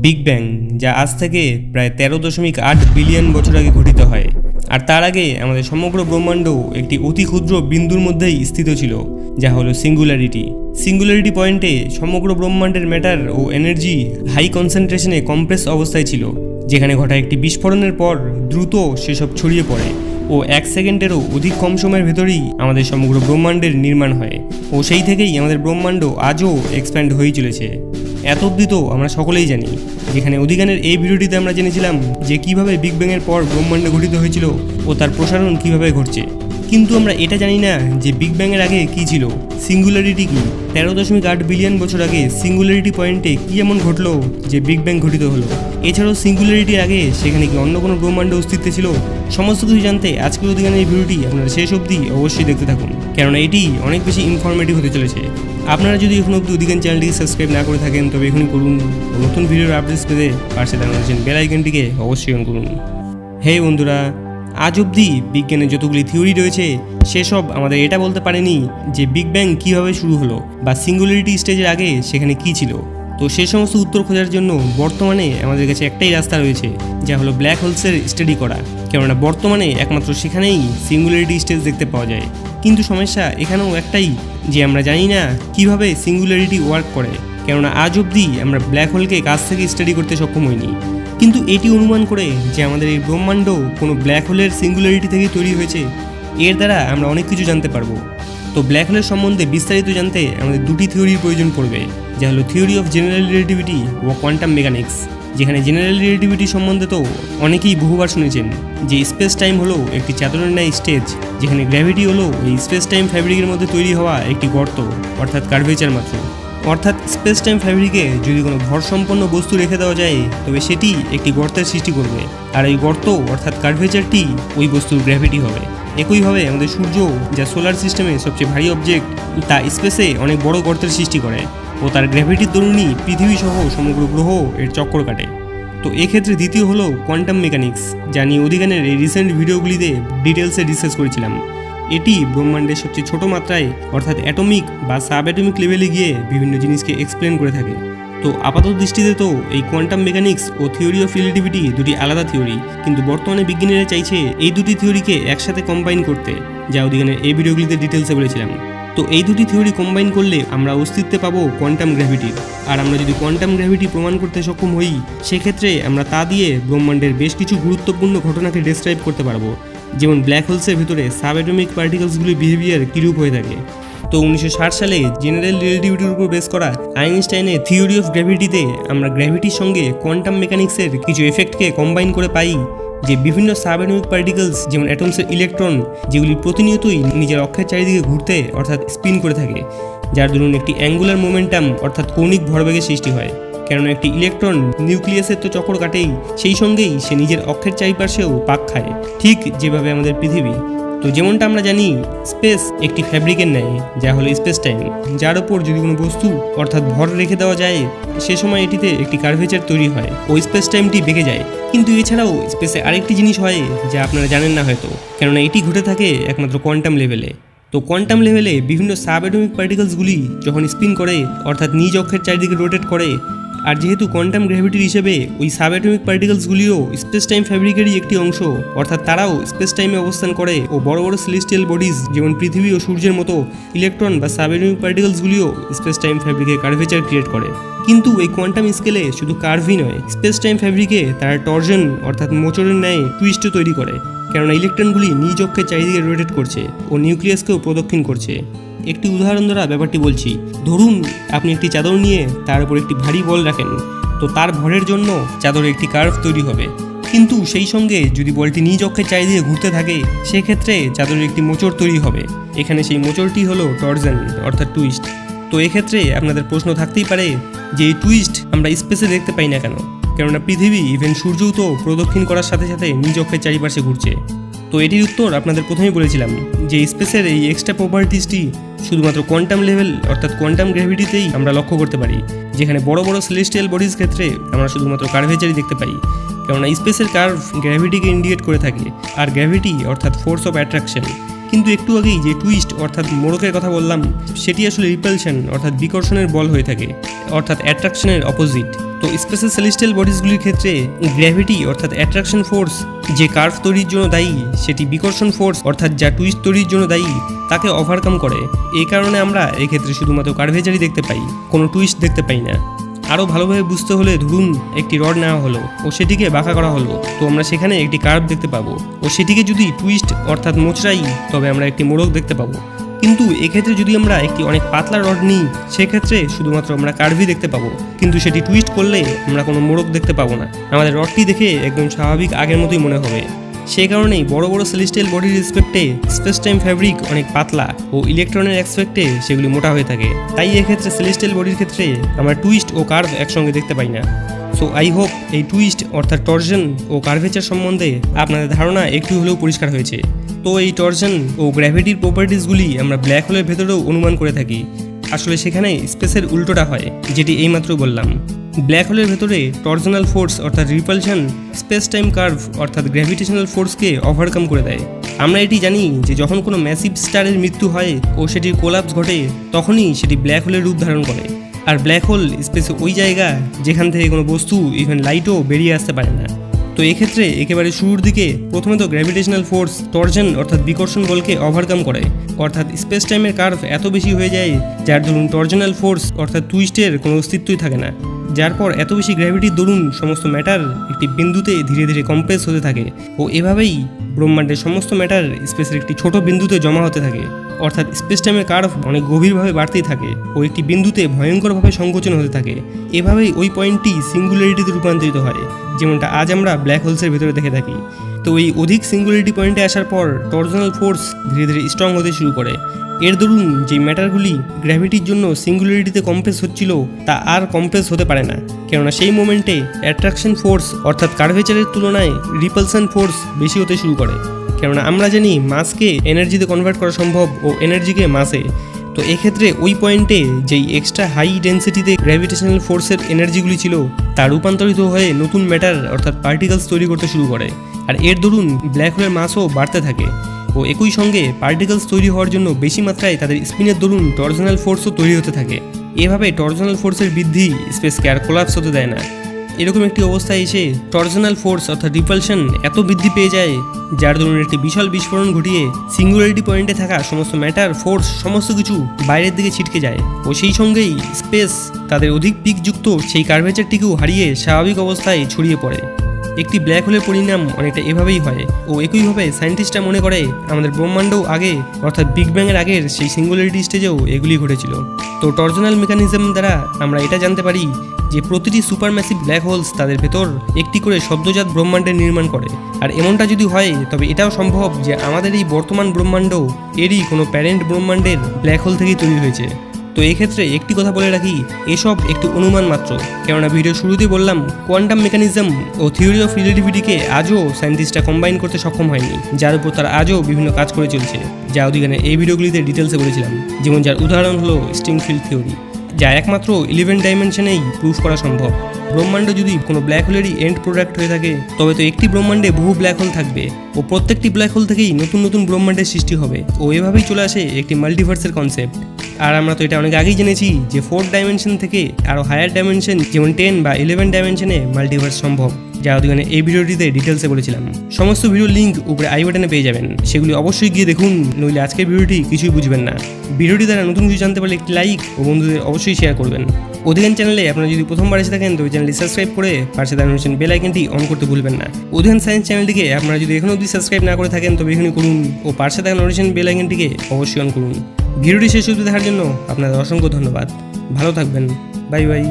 Big bang, যা আজ থেকে প্রায় 13.8 বিলিয়ন বছর আগে ঘটিত হয়। আর তার আগে আমাদের সমগ্র ব্রহ্মাণ্ড একটি অতি ক্ষুদ্র বিন্দুর মধ্যেই স্থিত ছিল, যা হলো সিঙ্গুলারিটি। সিঙ্গুলারিটি পয়েন্টে সমগ্র ব্রহ্মাণ্ডের ম্যাটার ও এনার্জি হাই কনসেন্ট্রেশনে কম্প্রেস অবস্থায় ছিল, যেখানে ঘটা একটি বিস্ফোরণের পর দ্রুত সেসব ছড়িয়ে পড়ে ও 1 সেকেন্ডেরও অধিক কম সময়ের ভেতরেই আমাদের সমগ্র ব্রহ্মাণ্ডের নির্মাণ হয়। ও সেই থেকেই আমাদের ব্রহ্মাণ্ড আজও এক্সপ্যান্ড হয়েই চলেছে। এত অবধি তো আমরা সকলেই জানি, যেখানে অধিকানের এই ভিডিওটিতে আমরা জেনেছিলাম যে কিভাবে বিগ ব্যাংয়ের পর ব্রহ্মাণ্ড গঠিত হয়েছিল ও তার প্রসারণ কিভাবে ঘটছে। কিন্তু আমরা এটা জানি না যে বিগ ব্যাংয়ের আগে কি ছিল, সিঙ্গুলারিটি কি। 13.8 বিলিয়ন বছর আগে সিঙ্গুলারিটি পয়েন্টে কি এমন ঘটলো যে বিগ ব্যাং ঘটিত হলো। এছাড়াও সিঙ্গুলারিটির আগে সেখানে কি অন্য কোনো ব্রহ্মাণ্ড অস্তিত্বে ছিল। সমস্ত কিছু জানতে আজকের অধিকানের এই ভিডিওটি আপনারা শেষ অবধি অবশ্যই দেখতে থাকুন, কেননা এটি অনেক বেশি ইনফরমেটিভ হতে চলেছে। আপনারা যদি এখন অবধি অধিকান চ্যানেলটিকে সাবস্ক্রাইব না করে থাকেন তবে এখনই করুন। নতুন ভিডিওর আপডেটস পেতে পাশে দাঁড়ানো বেল আইকনটিকে অবশ্যই অন করুন। হে বন্ধুরা, আজ অবধি বিজ্ঞানের যতগুলি থিওরি রয়েছে সেসব আমাদের এটা বলতে পারেনি যে বিগ ব্যাং কীভাবে শুরু হলো বা সিঙ্গুলারিটি স্টেজের আগে সেখানে কি ছিল। তো সে সমস্ত উত্তর খোঁজার জন্য বর্তমানে আমাদের কাছে একটাই রাস্তা রয়েছে, যা হলো ব্ল্যাক হোলসের স্টাডি করা। কেননা বর্তমানে একমাত্র সেখানেই সিঙ্গুলারিটি স্টেজ দেখতে পাওয়া যায়। কিন্তু সমস্যা এখানেও একটাই, যে আমরা জানি না কিভাবে সিঙ্গুলারিটি ওয়ার্ক করে। কেননা আজ অবধি আমরা ব্ল্যাক হোলকে কাছ থেকে স্টাডি করতে সক্ষম হইনি। কিন্তু এটি অনুমান করে যে আমাদের এই ব্রহ্মাণ্ড কোনো ব্ল্যাক হোলের সিঙ্গুলারিটি থেকে তৈরি হয়েছে, এর দ্বারা আমরা অনেক কিছু জানতে পারবো। তো ব্ল্যাক হোলের সম্বন্ধে বিস্তারিত জানতে আমাদের দুটি থিওরির প্রয়োজন পড়বে, যা হলো থিওরি অফ জেনারেল রিলেটিভিটি ও কোয়ান্টাম মেকানিক্স। যেখানে জেনারেল রিলেটিভিটি সম্বন্ধে তো অনেকেই বহুবার শুনেছেন যে স্পেস টাইম হলো একটি চাদরের ন্যায় স্টেজ, যেখানে গ্র্যাভিটি হলো এই স্পেস টাইম ফ্যাব্রিকের মধ্যে তৈরি হওয়া একটি গর্ত, অর্থাৎ কার্ভেচার মাত্র। অর্থাৎ স্পেস টাইম ফ্যাব্রিকে যদি কোনো ভরসম্পন্ন বস্তু রেখে দেওয়া যায় তবে সেটি একটি গর্তের সৃষ্টি করবে, আর এই গর্ত অর্থাৎ কার্ভেচারটি ওই বস্তুর গ্র্যাভিটি হবে। একইভাবে আমাদের সূর্য, যা সোলার সিস্টেমে সবচেয়ে ভারী অবজেক্ট, তা স্পেসে অনেক বড় গর্তের সৃষ্টি করে ও তার গ্র্যাভিটির দরুনই পৃথিবী সহ সমগ্র গ্রহ এর চক্কর কাটে। তো এক্ষেত্রে দ্বিতীয় হলো কোয়ান্টাম মেকানিক্স, যা নিয়ে অধিকানের এই রিসেন্ট ভিডিওগুলিতে ডিটেলসে ডিসকাস করেছিলাম। এটি ব্রহ্মাণ্ডের সবচেয়ে ছোট মাত্রায় অর্থাৎ অ্যাটমিক বা সাব অ্যাটমিক লেভেলে গিয়ে বিভিন্ন জিনিসকে এক্সপ্লেন করে থাকে। তো আপাতত দৃষ্টিতে তো এই কোয়ান্টাম মেকানিক্স ও থিওরি অফ রিলেটিভিটি দুটি আলাদা থিওরি, কিন্তু বর্তমানে বিজ্ঞানীরা চাইছে এই দুটি থিওরিকে একসাথে কম্বাইন করতে, যা অধিকানের এই ভিডিওগুলিতে ডিটেলসে বলেছিলাম। তো এই দুটি থিওরি কম্বাইন করলে আমরা অস্তিত্বে পাবো কোয়ান্টাম গ্র্যাভিটির। আর আমরা যদি কোয়ান্টাম গ্র্যাভিটি প্রমাণ করতে সক্ষম হই, সেক্ষেত্রে আমরা তা দিয়ে ব্রহ্মাণ্ডের বেশ কিছু গুরুত্বপূর্ণ ঘটনাকে ডেসক্রাইব করতে পারবো, যেমন ব্ল্যাক হোলসের ভিতরে সাব অ্যাটমিক পার্টিকেলসগুলির বিহেভিয়ার কীরূপ হয়ে থাকে। তো 1960 সালে জেনারেল রিলেটিভিটির উপর বেস করা আইনস্টাইনের থিওরি অফ গ্র্যাভিটিতে আমরা গ্র্যাভিটির সঙ্গে কোয়ান্টাম মেকানিক্সের কিছু এফেক্টকে কম্বাইন করে পাই, যে বিভিন্ন সাব অ্যাটমিক পার্টিকেলস যেমন অ্যাটমসের ইলেকট্রন, যেগুলি প্রতিনিয়তই নিজের অক্ষের চারিদিকে ঘুরতে অর্থাৎ স্পিন করে থাকে, যার দরুন একটি অ্যাঙ্গুলার মোমেন্টাম অর্থাৎ কৌণিক ভরবেগের সৃষ্টি হয়। কেননা একটি ইলেকট্রন নিউক্লিয়াসের তো চক্কর কাটেই, সেই সঙ্গেই সে নিজের অক্ষের চারিপাশেও পাক খায়, ঠিক যেভাবে আমাদের পৃথিবী। তো যেমনটা আমরা জানি, স্পেস একটি ফ্যাব্রিকের ন্যায়, যা হলো স্পেস টাইম, যার ওপর যদি কোনো বস্তু অর্থাৎ ভর রেখে দেওয়া যায় সে সময় এটিতে একটি কার্ভেচার তৈরি হয় ও স্পেস টাইমটি বেঁকে যায়। কিন্তু এছাড়াও স্পেসে আরেকটি জিনিস হয় যা আপনারা জানেন না হয়তো, কেননা এটি ঘটে থাকে একমাত্র কোয়ান্টাম লেভেলে। তো কোয়ান্টাম লেভেলে বিভিন্ন সাব অ্যাটমিক পার্টিকেলসগুলি যখন স্পিন করে অর্থাৎ নিজ অক্ষের চারিদিকে রোটেট করে, আর যেহেতু কোয়ান্টাম গ্র্যাভিটির হিসেবে ওই সাব অ্যাটমিক পার্টিকেলসগুলিও স্পেস টাইম ফ্যাব্রিকেরই একটি অংশ, অর্থাৎ তারাও স্পেস টাইমে অবস্থান করে ও বড় বড় সেলেস্টিয়াল বডিজ যেমন পৃথিবী ও সূর্যের মতো ইলেকট্রন বা সাব অ্যাটমিক পার্টিকেলসগুলিও স্পেস টাইম ফ্যাব্রিকে কার্ভেচার ক্রিয়েট করে। কিন্তু এই কোয়ান্টাম স্কেলে শুধু কার্ভই নয়, স্পেস টাইম ফ্যাব্রিকে তারা টর্জন অর্থাৎ মোচড়ের ন্যায় টুইস্টও তৈরি করে, কেননা ইলেকট্রনগুলি নিজ অক্ষের চারিদিকে রোটেট করছে ও নিউক্লিয়াসকেও প্রদক্ষিণ করছে। একটি উদাহরণ দ্বারা ব্যাপারটি বলছি। ধরুন আপনি একটি চাদর নিয়ে তার উপর একটি ভারী বল রাখেন, তো তার ভরের জন্য চাদরে একটি কার্ভ তৈরি হবে। কিন্তু সেই সঙ্গে যদি বলটি নিজ অক্ষের চারিদিকে ঘুরতে থাকে, সেক্ষেত্রে চাদরের একটি মোচড় তৈরি হবে। এখানে সেই মোচড়টি হলো টর্জন অর্থাৎ টুইস্ট। তো এক্ষেত্রে আপনাদের প্রশ্ন থাকতেই পারে যে এই টুইস্ট আমরা স্পেসে দেখতে পাই না কেন, কেননা পৃথিবী ইভেন সূর্যও তো প্রদক্ষিণ করার সাথে সাথে নিজ অক্ষের চারিপাশে ঘুরছে। তো এটির উত্তর আপনাদের প্রথমেই বলেছিলাম যে স্পেসের এই এক্সট্রা প্রপার্টিসটি শুধুমাত্র কোয়ান্টাম লেভেল অর্থাৎ কোয়ান্টাম গ্র্যাভিটিতেই আমরা লক্ষ্য করতে পারি, যেখানে বড় বড় সেলেস্টিয়াল বডিজ ক্ষেত্রে আমরা শুধুমাত্র কার্ভেচারই দেখতে পাই। কেননা স্পেসের কার্ভ গ্র্যাভিটিকে ইন্ডিকেট করে থাকে, আর গ্র্যাভিটি অর্থাৎ ফোর্স অফ অ্যাট্রাকশন। কিন্তু একটু আগেই যে টুইস্ট অর্থাৎ মোড়কের কথা বললাম, সেটি আসলে রিপালশন অর্থাৎ বিকর্ষণের বল হয়ে থাকে, অর্থাৎ অ্যাট্রাকশনের অপোজিট। তো স্পেসের সেলেস্টিয়াল বডিজগুলির ক্ষেত্রে গ্র্যাভিটি অর্থাৎ অ্যাট্রাকশন ফোর্স যে কার্ভ তৈরির জন্য দায়ী, সেটি বিকর্ষণ ফোর্স অর্থাৎ যা টুইস্ট তৈরির জন্য দায়ী তাকে ওভারকাম করে। এই কারণে আমরা এক্ষেত্রে শুধুমাত্র কার্ভেচারই দেখতে পাই, কোনো টুইস্ট দেখতে পাই না। আরও ভালোভাবে বুঝতে হলে ধরুন একটি রড নেওয়া হলো ও সেটিকে বাঁকা করা হলো, তো আমরা সেখানে একটি কার্ভ দেখতে পাবো, ও সেটিকে যদি টুইস্ট অর্থাৎ মোচড়াই তবে আমরা একটি মোড়ক দেখতে পাবো। কিন্তু এক্ষেত্রে যদি আমরা একটি অনেক পাতলা রড নিই সেক্ষেত্রে শুধুমাত্র আমরা কার্ভই দেখতে পাবো, কিন্তু সেটি টুইস্ট করলে আমরা কোনো মোড়ক দেখতে পাবো না। আমাদের রডটি দেখে একদম স্বাভাবিক আগের মতোই মনে হবে। সেই কারণেই বড় বড় সেলেস্টিয়াল বডির রেসপেক্টে স্পেস টাইম ফ্যাব্রিক অনেক পাতলা ও ইলেকট্রনের এক্সপেক্টে সেগুলি মোটা হয়ে থাকে। তাই এক্ষেত্রে সেলেস্টিয়াল বডির ক্ষেত্রে আমরা টুইস্ট ও কার্ভ একসঙ্গে দেখতে পাই না। সো আই হোপ এই টুইস্ট অর্থাৎ টর্জন ও কার্ভেচার সম্বন্ধে আপনাদের ধারণা একটু হলেও পরিষ্কার হয়েছে। তো এই টর্জন ও গ্র্যাভিটির প্রপার্টিসগুলি আমরা ব্ল্যাক হোলের ভেতরেও অনুমান করে থাকি। আসলে সেখানে স্পেসের উল্টোটা হয়, যেটি এইমাত্র বললাম। ব্ল্যাক হোলের ভেতরে টর্জনাল ফোর্স অর্থাৎ রিপালশন স্পেস টাইম কার্ভ অর্থাৎ গ্র্যাভিটেশনাল ফোর্সকে ওভারকাম করে দেয়। আমরা এটি জানি যে যখন কোনো ম্যাসিভ স্টারের মৃত্যু হয় ও সেটির কোলাপস ঘটে তখনই সেটি ব্ল্যাক হোলের রূপ ধারণ করে। আর ব্ল্যাক হোল স্পেসে ওই জায়গা যেখান থেকে কোনো বস্তু ইভেন লাইটও বেরিয়ে আসতে পারে না। তো এক্ষেত্রে একেবারে শুরুর দিকে প্রথমে তো গ্র্যাভিটেশনাল ফোর্স টর্জন অর্থাৎ বিকর্ষণ বলকে ওভারকাম করে, অর্থাৎ স্পেস টাইমের কার্ভ এত বেশি হয়ে যায় যার দরুন টর্জনাল ফোর্স অর্থাৎ টুইস্টের কোনো অস্তিত্বই থাকে না। যার পর এত বেশি গ্র্যাভিটির দরুন সমস্ত ম্যাটার একটি বিন্দুতে ধীরে ধীরে কম্প্রেস হতে থাকে ও এভাবেই ব্রহ্মাণ্ডের সমস্ত ম্যাটার স্পেসের একটি ছোট বিন্দুতে জমা হতে থাকে, অর্থাৎ স্পেস টাইমের কার্ভ অনেক গভীরভাবে বাড়তেই থাকে ও একটি বিন্দুতে ভয়ঙ্করভাবে সংকোচন হতে থাকে। এভাবেই ওই পয়েন্টটি সিঙ্গুলারিটিতে রূপান্তরিত হয়, যেমনটা আজ আমরা ব্ল্যাক হোলসের ভেতরে দেখে থাকি। তো এই অধিক সিঙ্গুলারিটি পয়েন্টে আসার পর টর্জনাল ফোর্স ধীরে ধীরে স্ট্রং হতে শুরু করে। এর দরুন যে ম্যাটারগুলি গ্র্যাভিটির জন্য সিঙ্গুলারিটিতে কম্প্রেস হচ্ছিল তা আর কম্প্রেস হতে পারে না, কেননা সেই মোমেন্টে অ্যাট্রাকশন ফোর্স অর্থাৎ কার্ভেচারের তুলনায় রিপালশন ফোর্স বেশি হতে শুরু করে। কেননা আমরা জানি মাসকে এনার্জিতে কনভার্ট করা সম্ভব ও এনার্জিকে মাসে। তো এক্ষেত্রে ওই পয়েন্টে যেই এক্সট্রা হাই ডেন্সিটিতে গ্র্যাভিটেশনাল ফোর্সের এনার্জিগুলি ছিল তা রূপান্তরিত হয়ে নতুন ম্যাটার অর্থাৎ পার্টিকেলস তৈরি করতে শুরু করে। আর এর দরুন ব্ল্যাক হোলের মাসও বাড়তে থাকে ও একই সঙ্গে পার্টিকেলস তৈরি হওয়ার জন্য বেশি মাত্রায় তাদের স্পিনের দরুন টর্জনাল ফোর্সও তৈরি হতে থাকে। এভাবে টর্জনাল ফোর্সের বৃদ্ধি স্পেসকে আর কোলাপস হতে দেয় না। এরকম একটি অবস্থায় এসে টর্জনাল ফোর্স অর্থাৎ রিপালশন এত বৃদ্ধি পেয়ে যায় যার দরুন একটি বিশাল বিস্ফোরণ ঘটিয়ে সিঙ্গুলারিটি পয়েন্টে থাকা সমস্ত ম্যাটার ফোর্স সমস্ত কিছু বাইরের দিকে ছিটকে যায় ও সেই সঙ্গেই স্পেস তাদের অধিক পিকযুক্ত সেই কার্ভেচারটিকেও হারিয়ে স্বাভাবিক অবস্থায় ছড়িয়ে পড়ে। একটি ব্ল্যাক হোলের পরিণাম অনেকটা এভাবেই হয় ও একইভাবে সায়েন্টিস্টরা মনে করে আমাদের ব্রহ্মাণ্ডও আগে অর্থাৎ বিগ ব্যাংয়ের আগের সেই সিঙ্গুলারিটি স্টেজেও এগুলি ঘটেছিল। তো টর্জনাল মেকানিজম দ্বারা আমরা এটা জানতে পারি যে প্রতিটি সুপারম্যাসিভ ব্ল্যাক হোলস তাদের ভেতর একটি করে সদ্যজাত ব্রহ্মাণ্ডের নির্মাণ করে। আর এমনটা যদি হয় তবে এটাও সম্ভব যে আমাদের এই বর্তমান ব্রহ্মাণ্ড এরই কোনো প্যারেন্ট ব্রহ্মাণ্ডের ব্ল্যাক হোল থেকেই তৈরি হয়েছে। তো এই ক্ষেত্রে একটি কথা বলে রাখি, এসব একটু অনুমান মাত্র, কেননা ভিডিও শুরুতেই বললাম কোয়ান্টাম মেকানিজম ও থিওরি অফ রিলেটিভিটিকে আজও সায়েন্টিস্টরা কম্বাইন করতে সক্ষম হয়নি, যার উপর তারা আজও বিভিন্ন কাজ করে চলছে, যা অধিকারে এই ভিডিওগুলিতে ডিটেলসে বলেছিলাম। যেমন যার উদাহরণ হলো স্ট্রিং ফিল্ড থিওরি, যা একমাত্র 11 ডাইমেনশনেই প্রুফ করা সম্ভব। ব্রহ্মাণ্ড যদি কোনো ব্ল্যাক হোলেরই এন্ড প্রোডাক্ট হয়ে থাকে তবে তো একটি ব্রহ্মাণ্ডে বহু ব্ল্যাক হোল থাকবে ও প্রত্যেকটি ব্ল্যাক হোল থেকেই নতুন নতুন ব্রহ্মাণ্ডের সৃষ্টি হবে ও এভাবেই চলে আসে একটি মাল্টিভার্সের কনসেপ্ট। আর আমরা তো এটা অনেক আগেই জেনেছি যে 4 ডাইমেনশন থেকে আরও হায়ার ডাইমেনশন যেমন 10 বা 11 ডাইমেনশনে মাল্টিভার্স সম্ভব, যা অধিকারে এই ভিডিওটিতে ডিটেলসে বলেছিলাম। সমস্ত ভিডিওর লিঙ্ক উপরে আই বাটনে পেয়ে যাবেন, সেগুলি অবশ্যই গিয়ে দেখুন, নইলে আজকের ভিডিওটি কিছুই বুঝবেন না। ভিডিওটি দ্বারা নতুন কিছু জানতে পারলে একটি লাইক ও বন্ধুদের অবশ্যই শেয়ার করবেন। অধিকান চ্যানেলে আপনারা যদি প্রথমবার এসে থাকেন তবে চ্যানেলটি সাবস্ক্রাইব করে পাশে থাকা নোটিফিকেশন বেল আইকনটি অন করতে ভুলবেন না। অধিকান সায়েন্স চ্যানেলটিকে আপনারা যদি এখনও অবধি সাবস্ক্রাইব না করে থাকেন তবে এখনই করুন ও পাশে থাকা নোটিফিকেশন বেল আইকনটিকে অবশ্যই অন করুন। ভিডিওটি শেষ অবধি দেখার জন্য আপনাদের অসংখ্য ধন্যবাদ। ভালো থাকবেন, বাই বাই।